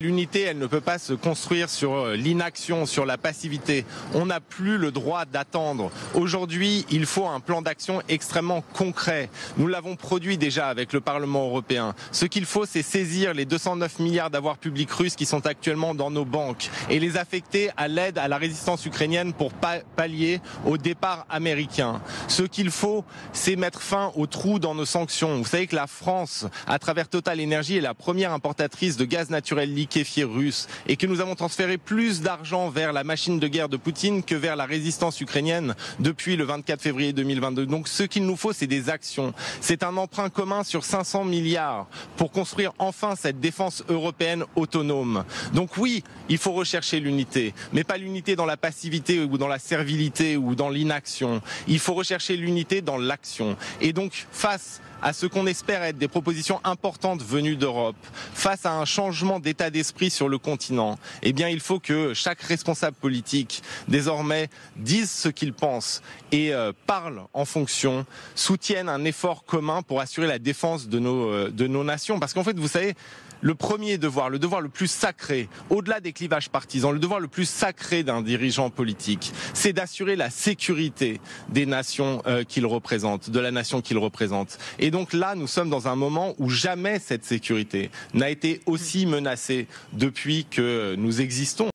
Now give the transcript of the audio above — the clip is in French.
L'unité, elle ne peut pas se construire sur l'inaction, sur la passivité. On n'a plus le droit d'attendre. Aujourd'hui, il faut un plan d'action extrêmement concret. Nous l'avons produit déjà avec le Parlement européen. Ce qu'il faut, c'est saisir les 209 milliards d'avoirs publics russes qui sont actuellement dans nos banques et les affecter à l'aide à la résistance ukrainienne pour pallier au départ américain. Ce qu'il faut, c'est mettre fin aux trous dans nos sanctions. Vous savez que la France, à travers Total Energy, est la première importatrice de gaz naturel liquéfié russe et que nous avons transféré plus d'argent vers la machine de guerre de Poutine que vers la résistance ukrainienne depuis le 24 février 2022. Donc ce qu'il nous faut, c'est des actions. C'est un emprunt commun sur 500 milliards pour construire enfin cette défense européenne autonome. Donc oui, il faut rechercher l'unité, mais pas l'unité dans la passivité ou dans la servilité ou dans l'inaction. Il faut rechercher l'unité dans l'action. Et donc face à ce qu'on espère être des propositions importantes venues d'Europe, face à un changement d'état d'esprit sur le continent, eh bien il faut que chaque responsable politique désormais dise ce qu'il pense et parle en fonction, soutienne un effort commun pour assurer la défense de nos nations. Parce qu'en fait, vous savez, le premier devoir, le devoir le plus sacré, au-delà des clivages partisans, le devoir le plus sacré d'un dirigeant politique, c'est d'assurer la sécurité des nations qu'il représente, de la nation qu'il représente. Et donc là, nous sommes dans un moment où jamais cette sécurité n'a été aussi menacée depuis que nous existons.